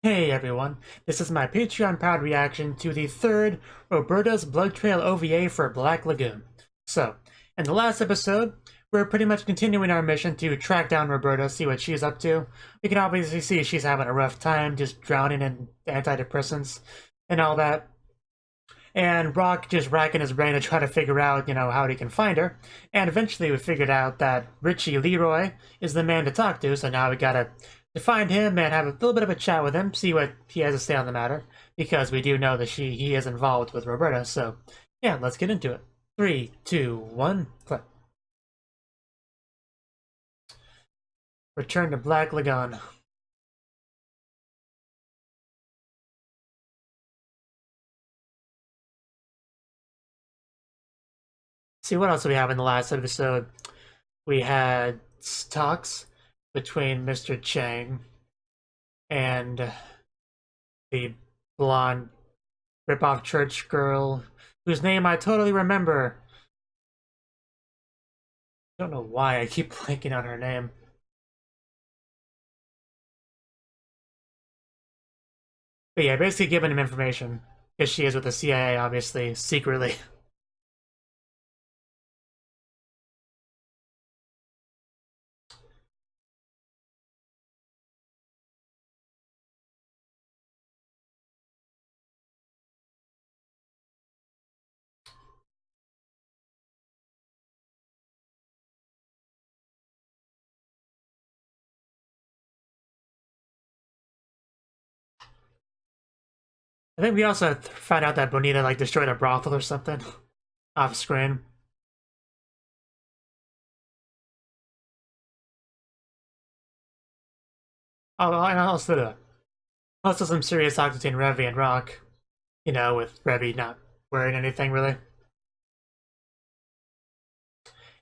Hey everyone, this is my Patreon-powered reaction to the third Roberta's Blood Trail OVA for Black Lagoon. So, in the last episode, we're pretty much continuing our mission to track down Roberta, see what she's up to. We can obviously see she's having a rough time, just drowning in antidepressants and all that. And Rock just racking his brain to try to figure out, how he can find her. And eventually we figured out that Richie Leroy is the man to talk to, so now we gotta to find him and have a little bit of a chat with him, see what he has to say on the matter, because we do know that he is involved with Roberta. So, yeah, let's get into it. 3, 2, 1, click. Return to Black Lagoon. See, what else do we have in the last episode? We had talks between Mr. Chang and the blonde rip-off church girl whose name I totally remember. Don't know why I keep blanking on her name. But yeah, basically giving him information, because she is with the CIA, obviously, secretly. I think we also found out that Bonita, like, destroyed a brothel or something off screen. Oh, and also some serious talk between Revy and Rock. With Revy not wearing anything, really.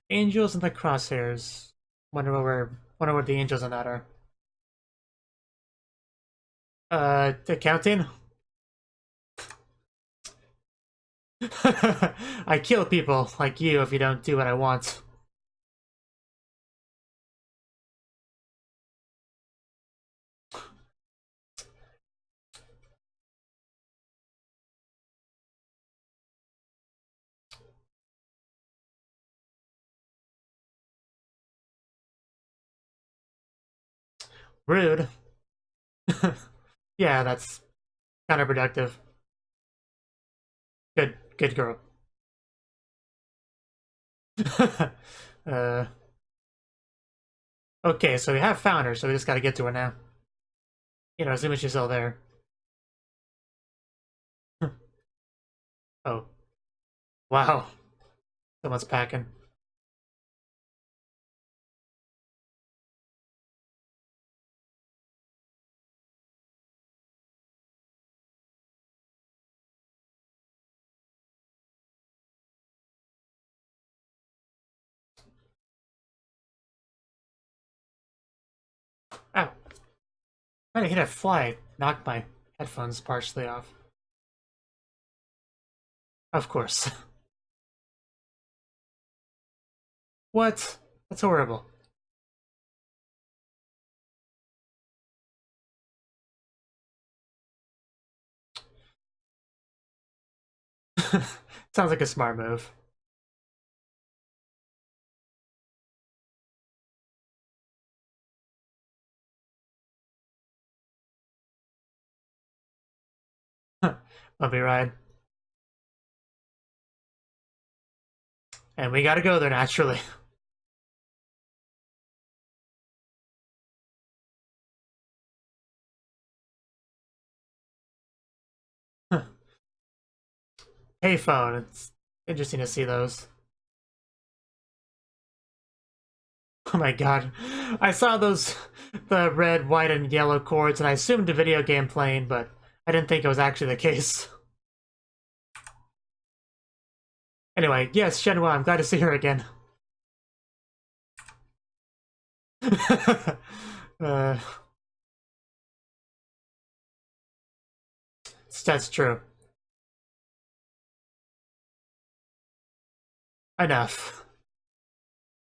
Angels and the crosshairs. Wonder what the angels in that are. Accounting? I kill people like you if you don't do what I want. Rude. Yeah, that's counterproductive. Good girl. uh, okay, so we have found her, so we just gotta get to her now. Assuming she's still there. Oh. Wow. Someone's packing. Ow. I hit a fly. Knocked my headphones partially off. Of course. What? That's horrible. Sounds like a smart move. Bumpy ride. And we gotta go there naturally. Payphone. It's interesting to see those. Oh my god. I saw the red, white, and yellow chords, and I assumed a video game playing, but I didn't think it was actually the case. Anyway, yes, Shenhua, I'm glad to see her again. uh, that's true. Enough.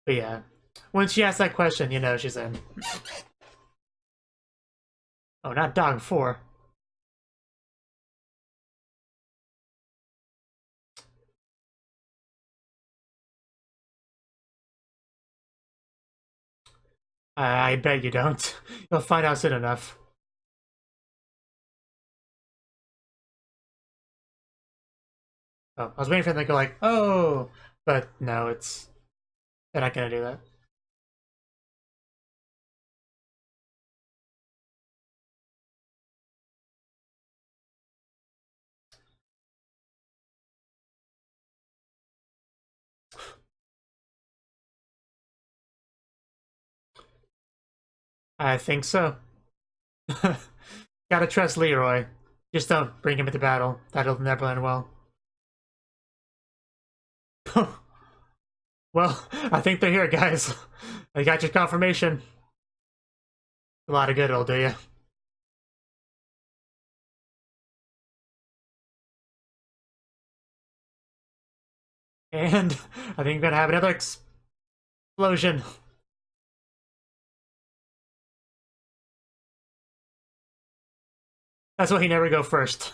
But yeah. When she asks that question, she's in. Oh, not dog 4. I bet you don't. You'll find out soon enough. Oh, I was waiting for them to go like, oh, but no, they're not gonna do that. I think so. Gotta trust Leroy. Just don't bring him into battle. That'll never end well. Well, I think they're here, guys. I got your confirmation. A lot of good it'll do you. And I think we're gonna have another explosion. That's why he never go first.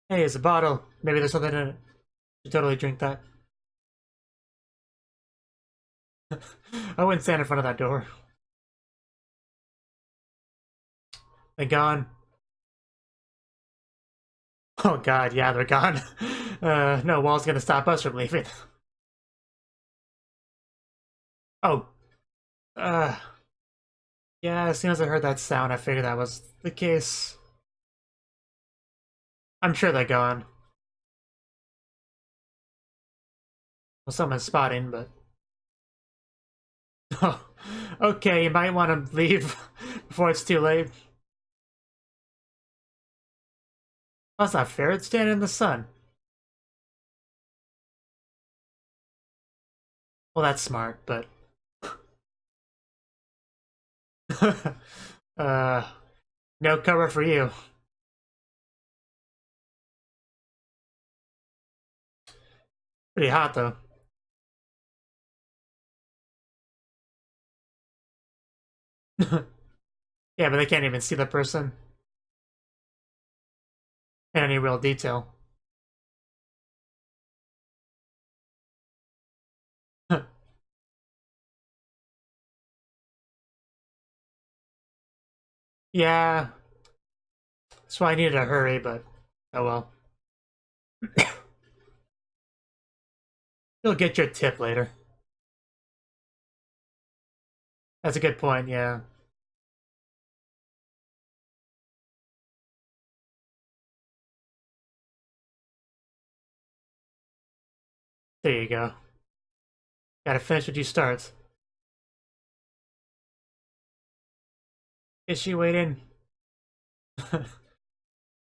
Hey, it's a bottle. Maybe there's something in it. You totally drink that. I wouldn't stand in front of that door. They're gone. Oh god, yeah, they're gone. No wall's gonna stop us from leaving. Oh. Yeah, as soon as I heard that sound, I figured that was the case. I'm sure they're gone. Well, someone's spotting, but... Oh, okay, you might want to leave before it's too late. That's not fair, it's standing in the sun. Well, that's smart, but... no cover for you. Pretty hot, though. Yeah, but they can't even see the person in any real detail. Yeah, that's why I needed to hurry, but oh well. You'll get your tip later. That's a good point, yeah. There you go. Gotta finish what you start. Is she waiting?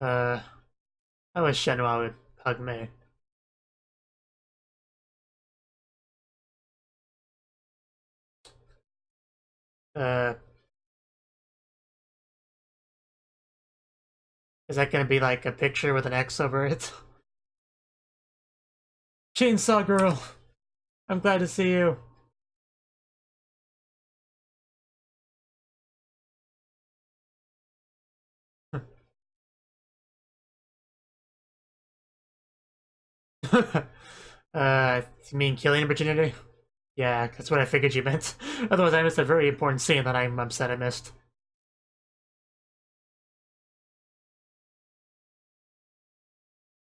I wish Shenhua would hug me. Uh, is that gonna be like a picture with an X over it? Chainsaw Girl! I'm glad to see you. You mean killing virginity? Yeah, that's what I figured you meant. Otherwise, I missed a very important scene that I'm upset I missed.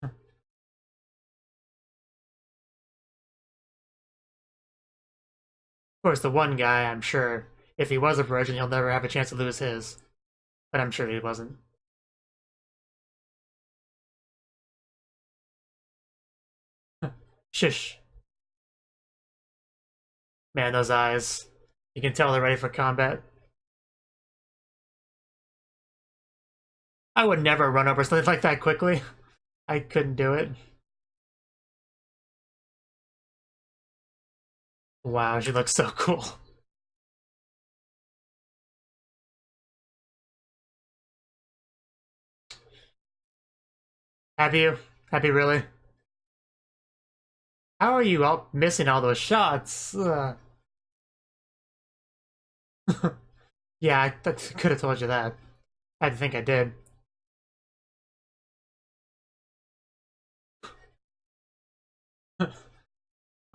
Of course, the one guy, I'm sure, if he was a virgin, he'll never have a chance to lose his. But I'm sure he wasn't. Shush. Man, those eyes. You can tell they're ready for combat. I would never run over something like that quickly. I couldn't do it. Wow, she looks so cool. Have you? Have you really? How are you all missing all those shots? Ugh. Yeah, I could have told you that. I think I did.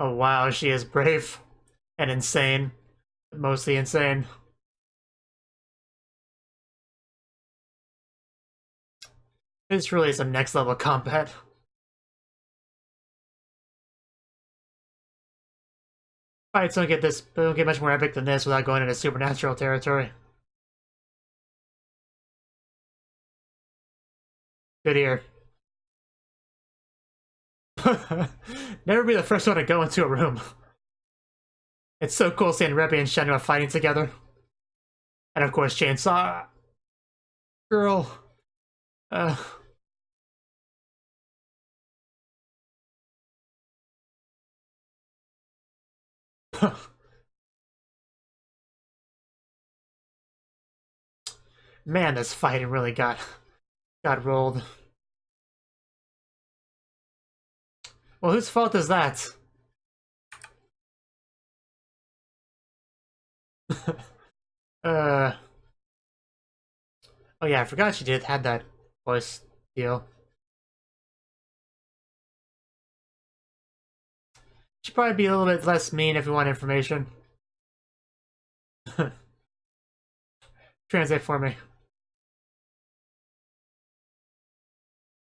Oh wow, she is brave and insane. Mostly insane. It's really some next level combat. Fights don't get much more epic than this without going into supernatural territory. Good ear. Never be the first one to go into a room. It's so cool seeing Rebbe and Shenmue fighting together. And of course, Chainsaw Girl. Uh, Man, this fighting really got rolled. Well, whose fault is that? uh. Oh yeah, I forgot she had that voice deal. She'd probably be a little bit less mean if you want information. Translate for me.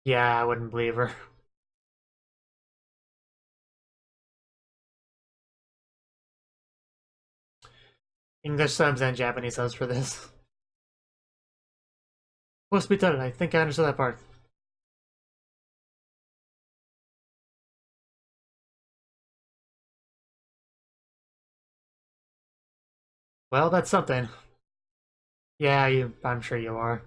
Yeah, I wouldn't believe her. English subs and Japanese subs for this. Supposed to be done. I think I understood that part. Well, that's something. Yeah, I'm sure you are.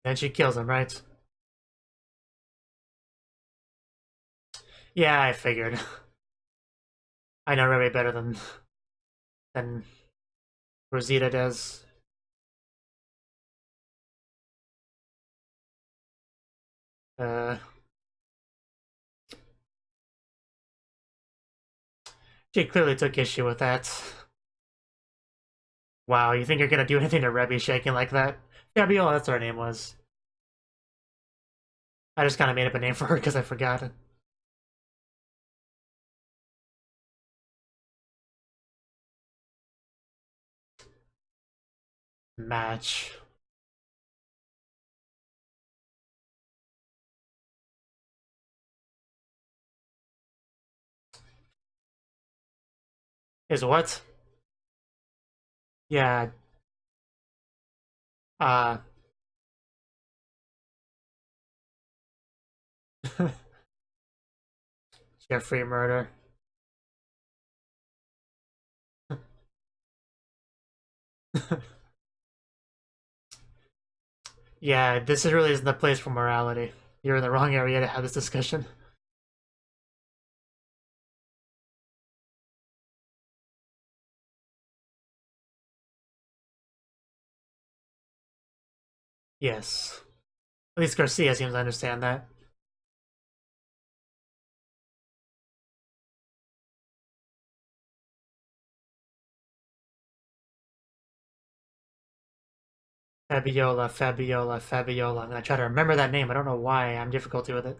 Then she kills him, right? Yeah, I figured. I know Remy better than Rosita does. She clearly took issue with that. Wow, you think you're gonna do anything to Rebby shaking like that? Fabiola, that's what her name was. I just kind of made up a name for her because I forgot it. Match. Is what? Yeah. Uh. Jeffrey murder. Yeah, this really isn't the place for morality. You're in the wrong area to have this discussion. Yes. At least Garcia seems to understand that. Fabiola, Fabiola, Fabiola. I'm gonna try to remember that name. I don't know why I'm difficulty with it.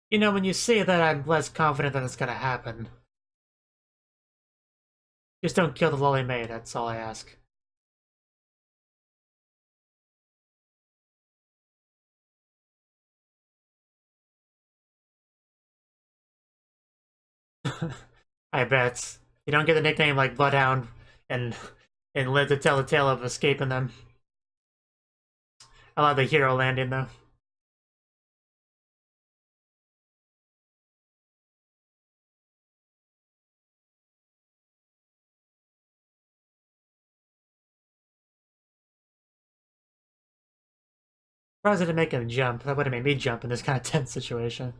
You know, when you say that, I'm less confident that it's gonna happen. Just don't kill the lolly maid, that's all I ask. I bet. You don't get the nickname like Bloodhound and live to tell the tale of escaping them. I love the hero landing though. Surprised I didn't make him jump. That would have made me jump in this kind of tense situation.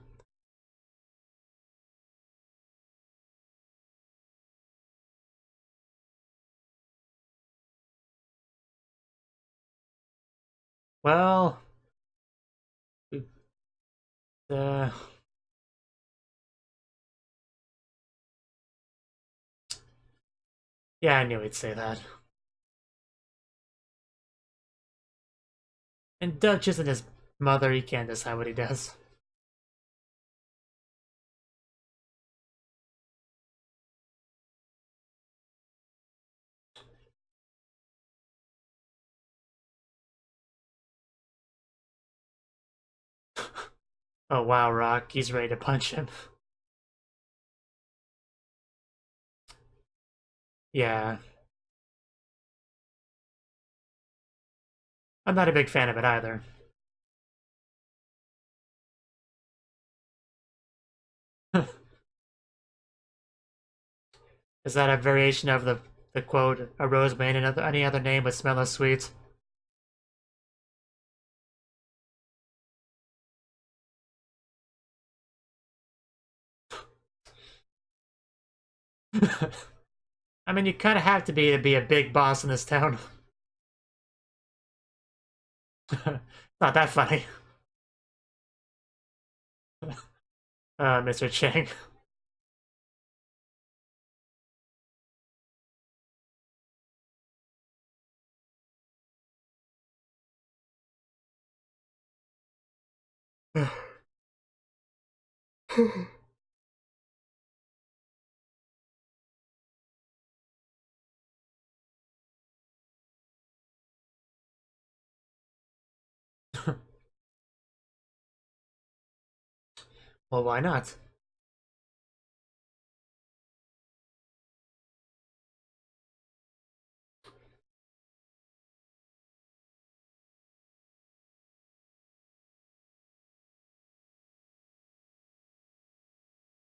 Well, uh, yeah, I knew he'd say that. And Dutch isn't his mother, he can't decide what he does. Oh wow, Rock, he's ready to punch him. Yeah, I'm not a big fan of it either. Is that a variation of the quote, "A rose by any other name would smell as sweet"? I mean, you kind of have to be a big boss in this town. Not that funny. Mr. Chang. Well, why not?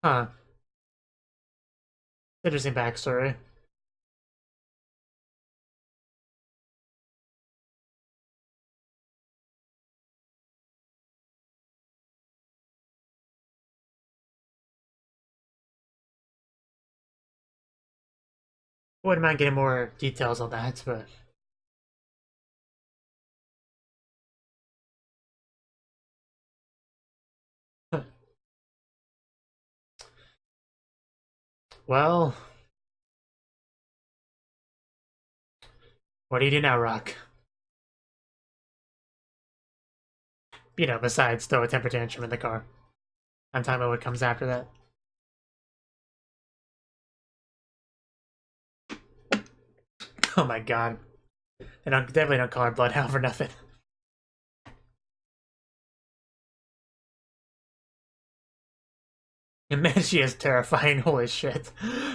Huh. Interesting backstory. Wouldn't mind getting more details on that, but well, what do you do now, Rock? You know, besides throw a temper tantrum in the car. I'm talking about what comes after that. Oh my god. They definitely don't call her Bloodhound for nothing. And man, she is terrifying. Holy shit.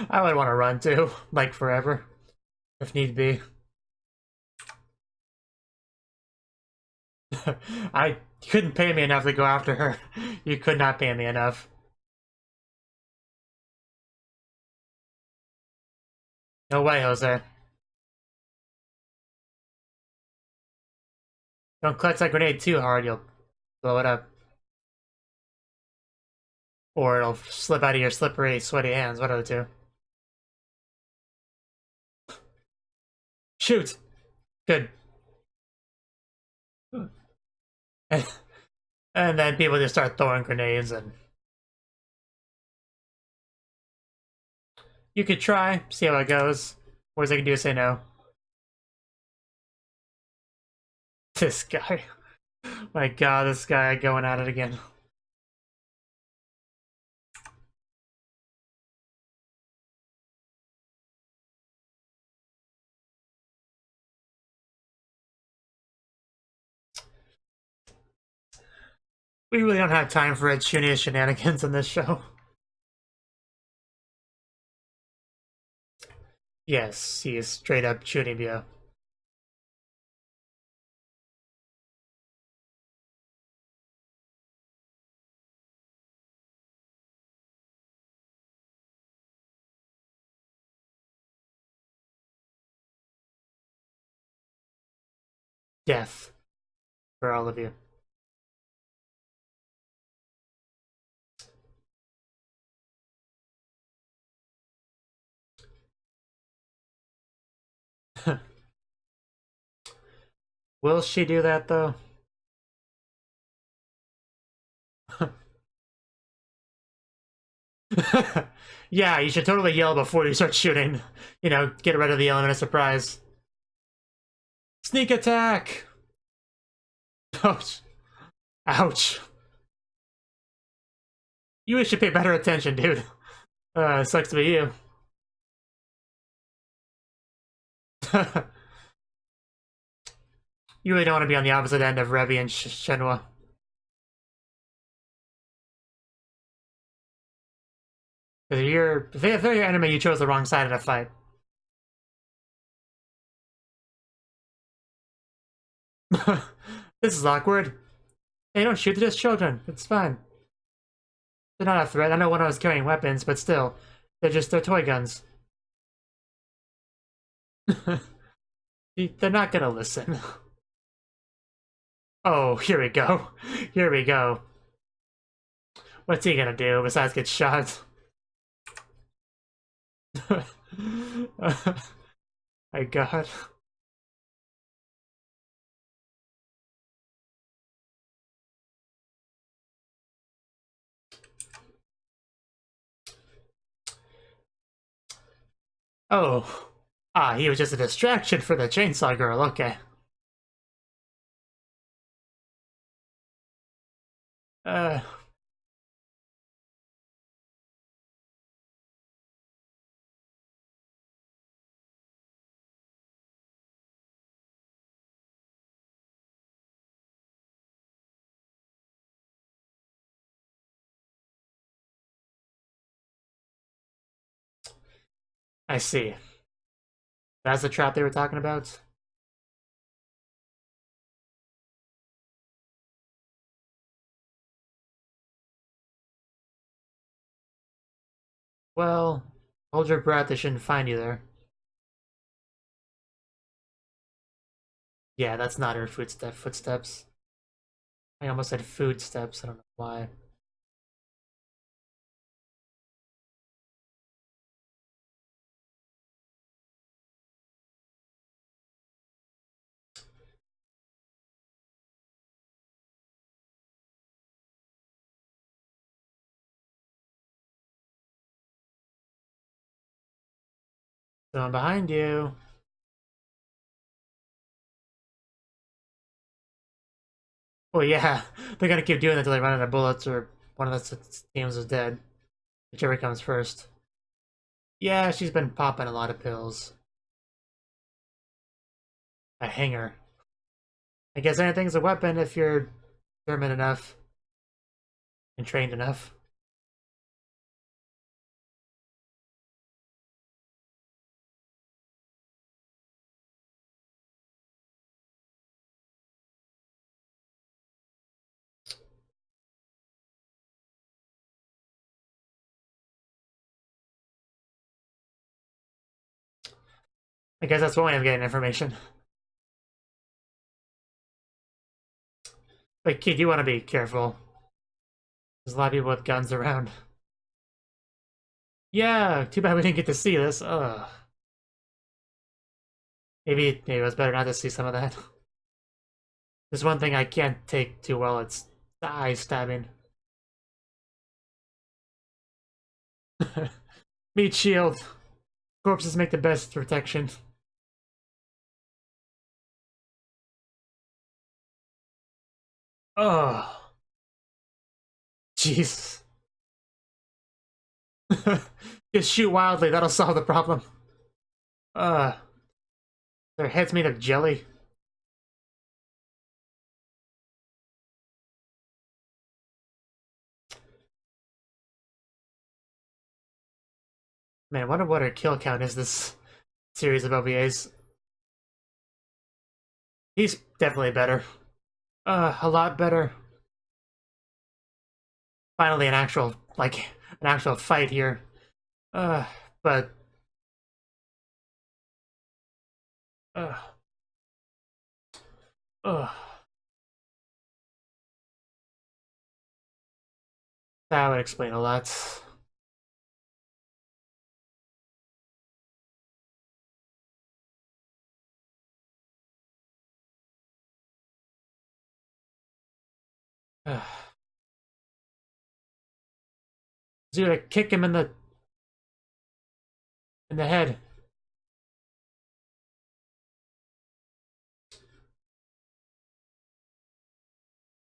I would want to run too, like forever, if need be. I couldn't pay me enough to go after her. You could not pay me enough. No way, Jose. Don't clutch that grenade too hard, you'll blow it up. Or it'll slip out of your slippery, sweaty hands. One of the two. Shoot! Good. And then people just start throwing grenades and... You could try, see how it goes. Worst I can do is say no. This guy. My god, this guy going at it again. We really don't have time for Chunia's shenanigans in this show. Yes, he is straight up Chunibyo. Death for all of you. Will she do that though? Yeah, you should totally yell before you start shooting. You know, get rid of the element of surprise. Sneak attack! Ouch. Ouch. You should pay better attention, dude. Sucks to be you. You really don't want to be on the opposite end of Revi and Shenhua. If they're your enemy, you chose the wrong side of the fight. This is awkward. Hey, don't shoot, they're just children. It's fine. They're not a threat. I know one of us carrying weapons, but still. They're toy guns. They're not gonna listen. Oh, here we go. Here we go. What's he gonna do besides get shot? My god. Oh. Ah, he was just a distraction for the chainsaw girl, okay. Uh... I see. That's the trap they were talking about? Well, hold your breath, they shouldn't find you there. Yeah, that's not her footsteps. I almost said food steps, I don't know why. Someone behind you. Well, yeah, they're gonna keep doing that until they run out of bullets or one of the teams is dead. Whichever comes first. Yeah, she's been popping a lot of pills. A hanger. I guess anything's a weapon if you're determined enough and trained enough. I guess that's one way of getting information. But kid, you want to be careful. There's a lot of people with guns around. Yeah, too bad we didn't get to see this. Ugh. Maybe it was better not to see some of that. There's one thing I can't take too well, it's the eye stabbing. Meat shield. Corpses make the best protection. Oh. Jeez. Just shoot wildly, that'll solve the problem. Their head's made of jelly. Man, I wonder what her kill count is this series of OVAs. He's definitely better. A lot better. Finally an actual fight here. But... Uh, uh, that would explain a lot. He's gonna kick him in the head.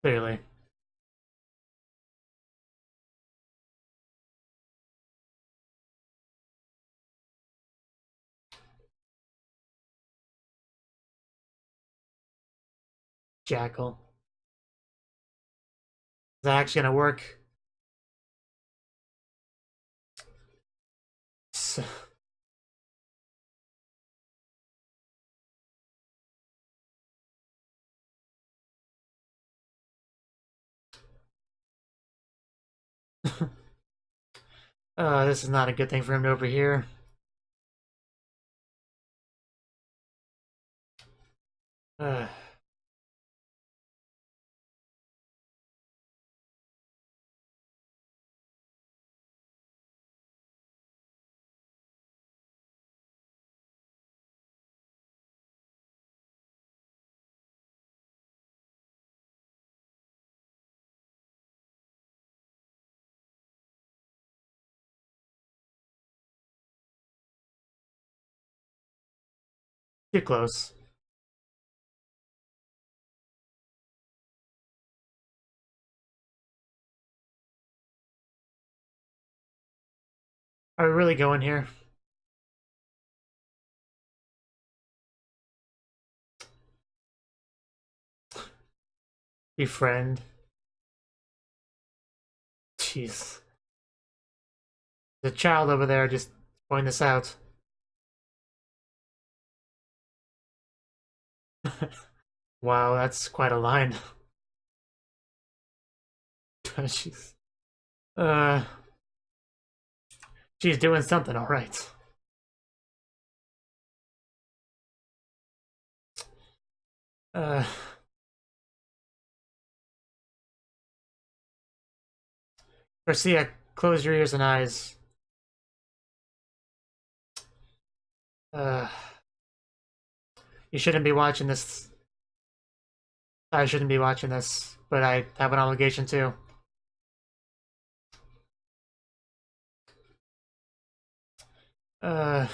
Clearly. Jackal. Is that actually gonna work? So... this is not a good thing for him to overhear. Uh... Too close. Are we really going here? Befriend. Jeez. The child over there just pointing this out. Wow, that's quite a line. She's... she's doing something alright. Garcia, close your ears and eyes. You shouldn't be watching this. I shouldn't be watching this, but I have an obligation to. Yeah,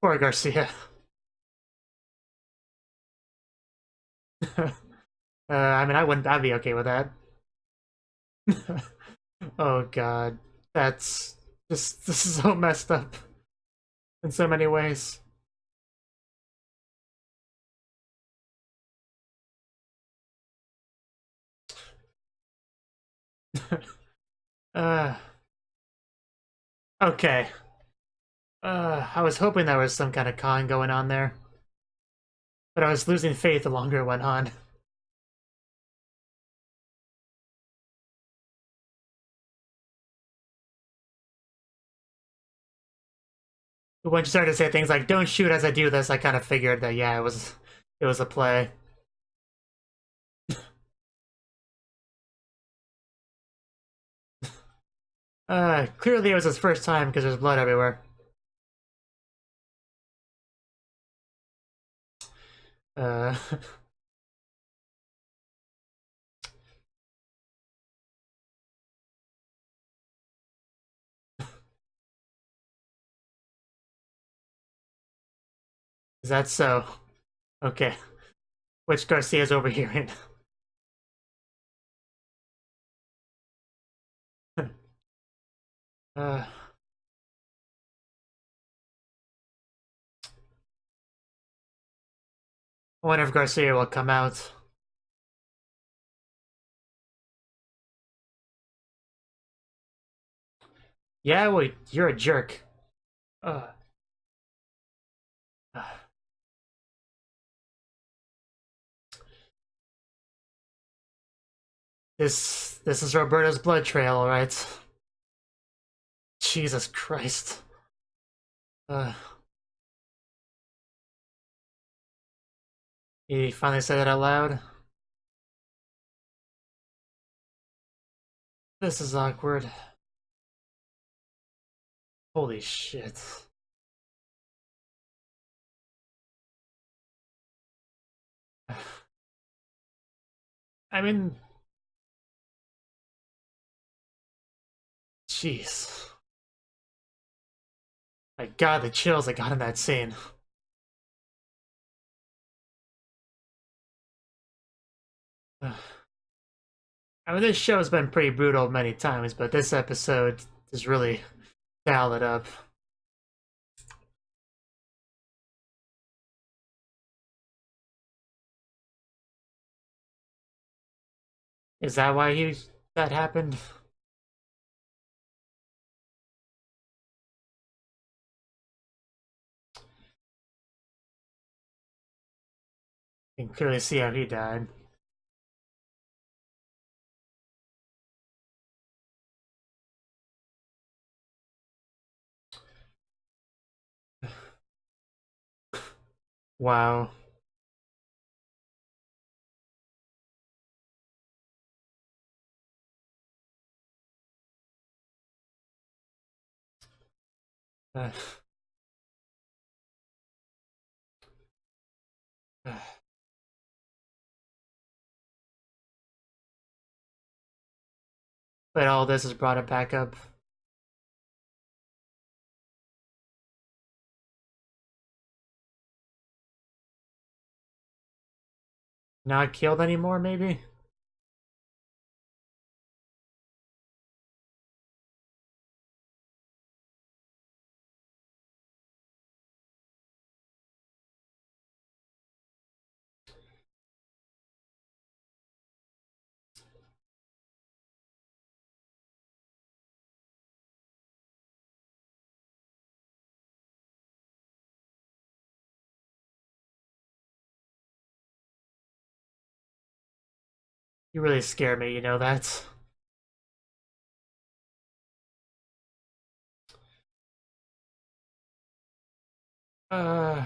poor Garcia. I mean, I'd be okay with that. Oh god, that's just this is so messed up in so many ways. uh, okay. I was hoping there was some kind of con going on there, but I was losing faith the longer it went on. When you started to say things like "Don't shoot as I do this," I kind of figured that yeah, it was a play. Clearly it was his first time because there's blood everywhere. Uh, is that so? Okay. Which Garcia's overhearing? uh, I wonder if Garcia will come out. Yeah, well, you're a jerk. Uh, uh, this is Roberta's blood trail, alright? Jesus Christ. He finally said it out loud. This is awkward. Holy shit. I mean, jeez. My god, the chills I got in that scene. I mean, this show's been pretty brutal many times, but this episode is really dialed it up. Is that why that happened? You can clearly see how he died. Wow. But all this has brought it back up. Not killed anymore, maybe? You really scare me, you know that? Uh...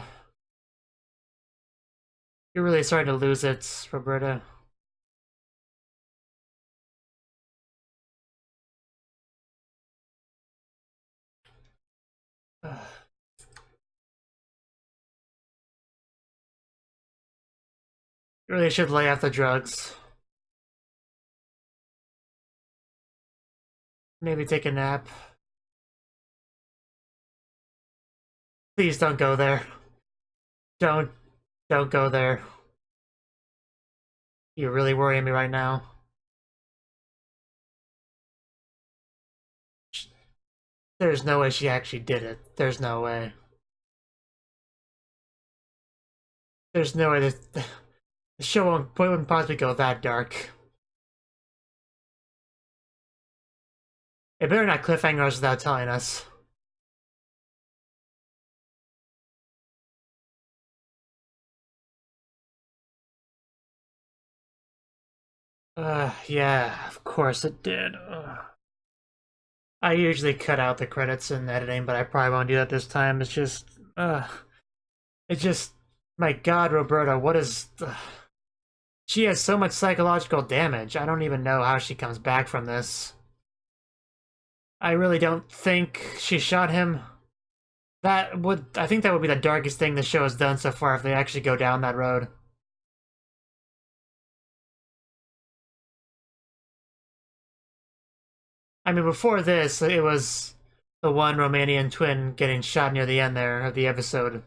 You're really starting to lose it, Roberta. You really should lay off the drugs. Maybe take a nap. Please don't go there. Don't go there. You're really worrying me right now. There's no way she actually did it. There's no way. There's no way that the show wouldn't possibly go that dark. It better not cliffhanger us without telling us. Yeah, of course it did. I usually cut out the credits in editing, but I probably won't do that this time. It's just, my god, Roberta, what is... She has so much psychological damage. I don't even know how she comes back from this. I really don't think she shot him. I think that would be the darkest thing the show has done so far if they actually go down that road. I mean, before this, it was the one Romanian twin getting shot near the end there of the episode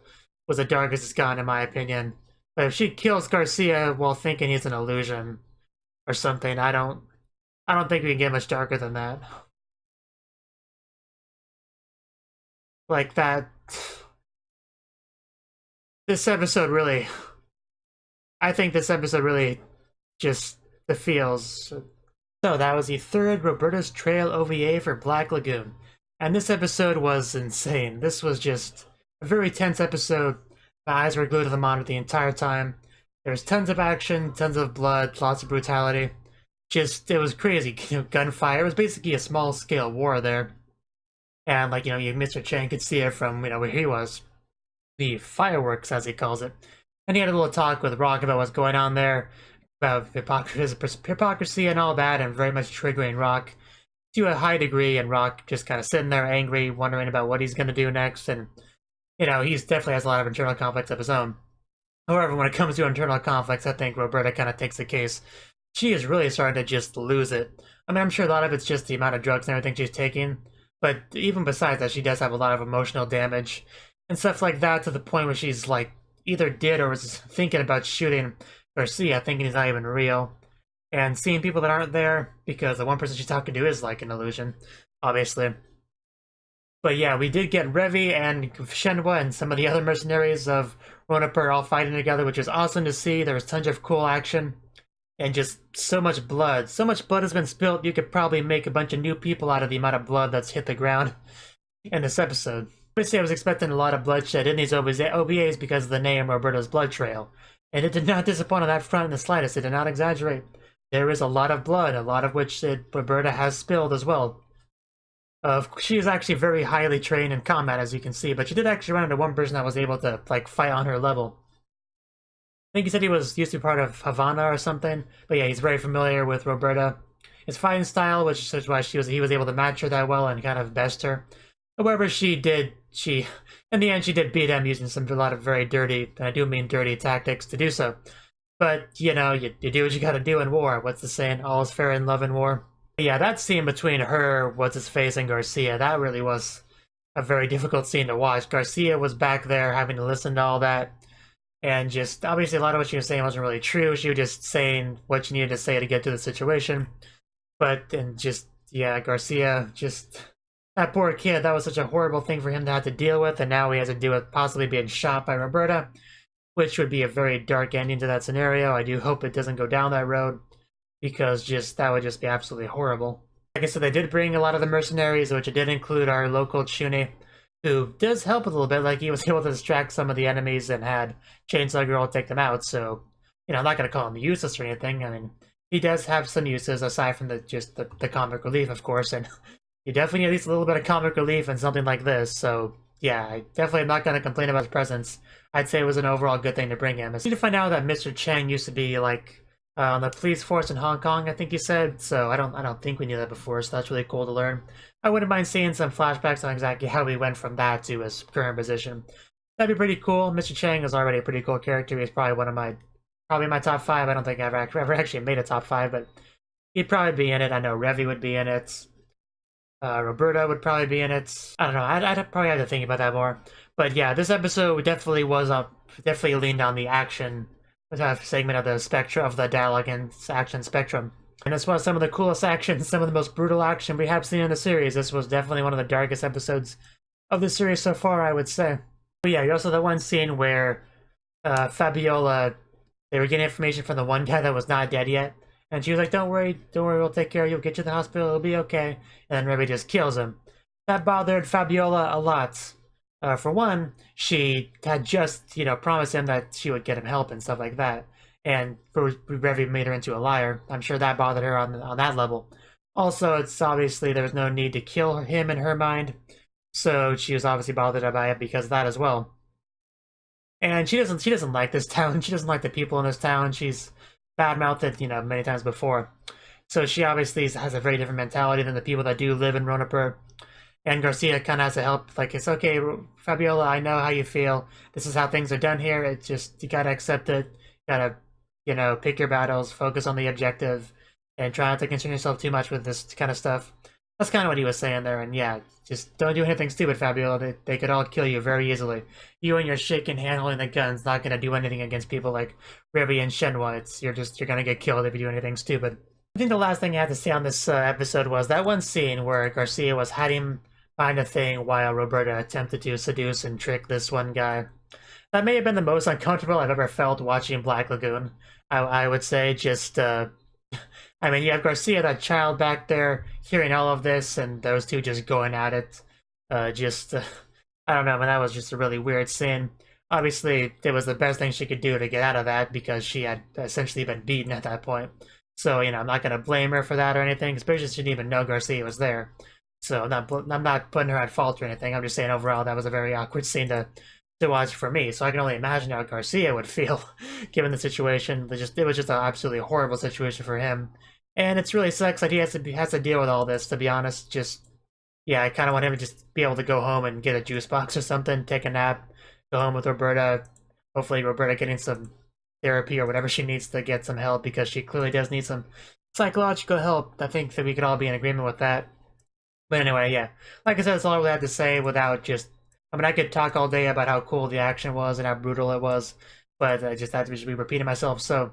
was the darkest it's gone, in my opinion. But if she kills Garcia while thinking he's an illusion or something, I don't think we can get much darker than that. Like that. This episode really. I think this episode really just the feels. So that was the third Roberta's Trail OVA for Black Lagoon. And this episode was insane. This was just a very tense episode. My eyes were glued to the monitor the entire time. There was tons of action, tons of blood, lots of brutality. It was crazy. Gunfire. It was basically a small-scale war there. And, Mr. Chen could see it from, where he was. The fireworks, as he calls it. And he had a little talk with Rock about what's going on there. About hypocrisy and all that, and very much triggering Rock to a high degree, and Rock just kind of sitting there angry, wondering about what he's going to do next, and, he's definitely has a lot of internal conflicts of his own. However, when it comes to internal conflicts, I think Roberta kind of takes the case. she is really starting to just lose it. I mean, I'm sure a lot of it's just the amount of drugs and everything she's taking, but even besides that, she does have a lot of emotional damage and stuff like that, to the point where she's like either did or was thinking about shooting Garcia, thinking he's not even real, and seeing people that aren't there because the one person she's talking to is like an illusion, obviously. But yeah, we did get Revi and Shenhua and some of the other mercenaries of Ronaper all fighting together, which was awesome to see. There was tons of cool action and just so much blood. So much blood has been spilled, you could probably make a bunch of new people out of the amount of blood that's hit the ground in this episode. Obviously, I was expecting a lot of bloodshed in these OVAs because of the name Roberta's Blood Trail, and it did not disappoint on that front in the slightest. It did not exaggerate. There is a lot of blood, a lot of which Roberta has spilled as well. She is actually very highly trained in combat, as you can see, but she did actually run into one person that was able to like fight on her level. I think he said he was used to be part of Havana or something, but yeah, he's very familiar with Roberta. His fighting style, which is why he was able to match her that well and kind of best her. However, in the end, she did beat him using a lot of very dirty, and I do mean dirty tactics to do so. But, you know, you do what you gotta do in war. What's the saying? All is fair in love and war. Yeah, that scene between her, what's-his-face, and Garcia, that really was a very difficult scene to watch. Garcia was back there having to listen to all that, and just, obviously a lot of what she was saying wasn't really true. She was just saying what she needed to say to get to the situation. But, and just, yeah, Garcia, just, that poor kid, that was such a horrible thing for him to have to deal with, and now he has to deal with possibly being shot by Roberta, which would be a very dark ending to that scenario. I do hope it doesn't go down that road, because that would just be absolutely horrible. Like I said, they did bring a lot of the mercenaries, which it did include our local Cnouki, who does help a little bit. Like, he was able to distract some of the enemies and had Chainsaw Girl take them out, so, you know, I'm not going to call him useless or anything. I mean, he does have some uses, aside from the comic relief, of course, and you definitely need at least a little bit of comic relief in something like this, so yeah, I definitely am not going to complain about his presence. I'd say it was an overall good thing to bring him. It's need to find out that Mr. Chang used to be, like, on the police force in Hong Kong, I think you said, so I don't think we knew that before, so that's really cool to learn. I wouldn't mind seeing some flashbacks on exactly how he went from that to his current position. That'd be pretty cool. Mr. Chang is already a pretty cool character. He's probably probably my top 5. I don't think I've ever actually made a top 5, but he'd probably be in it. I know Revi would be in it. Roberta would probably be in it. I don't know. I'd probably have to think about that more. But yeah, this episode definitely definitely leaned on the action segment of the spectrum of the dialogue and action spectrum. And as well as some of the coolest action, some of the most brutal action we have seen in the series, this was definitely one of the darkest episodes of the series so far, I would say. But yeah, you also had that one scene where Fabiola, they were getting information from the one guy that was not dead yet, and she was like, don't worry, we'll take care of you, we'll get you to the hospital, it'll be okay. And then Remy just kills him. That bothered Fabiola a lot. For one, she had just, promised him that she would get him help and stuff like that. And Revi made her into a liar. I'm sure that bothered her on that level. Also, it's obviously there was no need to kill him in her mind, so she was obviously bothered by it because of that as well. And she doesn't like this town. She doesn't like the people in this town. She's bad-mouthed, many times before. So she obviously has a very different mentality than the people that do live in Ronaper. And Garcia kind of has to help, like, it's okay, Fabiola, I know how you feel. This is how things are done here. It's just, you gotta accept it. You gotta, pick your battles, focus on the objective, and try not to concern yourself too much with this kind of stuff. That's kind of what he was saying there, and yeah, just don't do anything stupid, Fabiola. They could all kill you very easily. You and your shaking hand holding the gun's not gonna do anything against people like Revi and Shenhua. You're gonna get killed if you do anything stupid. I think the last thing I had to say on this episode was that one scene where Garcia was hiding behind a thing while Roberta attempted to seduce and trick this one guy. That may have been the most uncomfortable I've ever felt watching Black Lagoon. I would say just, I mean, you have Garcia, that child back there, hearing all of this, and those two just going at it. I don't know, but that was just a really weird scene. Obviously, it was the best thing she could do to get out of that because she had essentially been beaten at that point. So, I'm not going to blame her for that or anything, especially since she didn't even know Garcia was there. So I'm not putting her at fault or anything. I'm just saying overall that was a very awkward scene to watch for me. So I can only imagine how Garcia would feel given the situation. It was just an absolutely horrible situation for him. And it's really sucks that he has to deal with all this, to be honest. I kind of want him to just be able to go home and get a juice box or something, take a nap, go home with Roberta. Hopefully Roberta getting some therapy or whatever she needs to get some help, because she clearly does need some psychological help. I think that we could all be in agreement with that. But anyway, yeah. Like I said, that's all I really had to say without just... I mean, I could talk all day about how cool the action was and how brutal it was, but I just had to be repeating myself. So,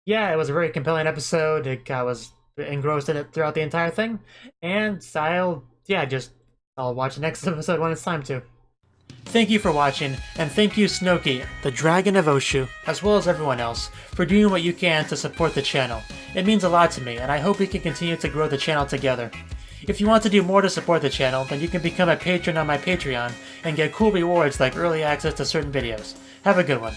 yeah, it was a very compelling episode. I was engrossed in it throughout the entire thing. And I'll watch the next episode when it's time to. Thank you for watching, and thank you Cnouki, the Dragon of Oshu, as well as everyone else, for doing what you can to support the channel. It means a lot to me, and I hope we can continue to grow the channel together. If you want to do more to support the channel, then you can become a patron on my Patreon and get cool rewards like early access to certain videos. Have a good one.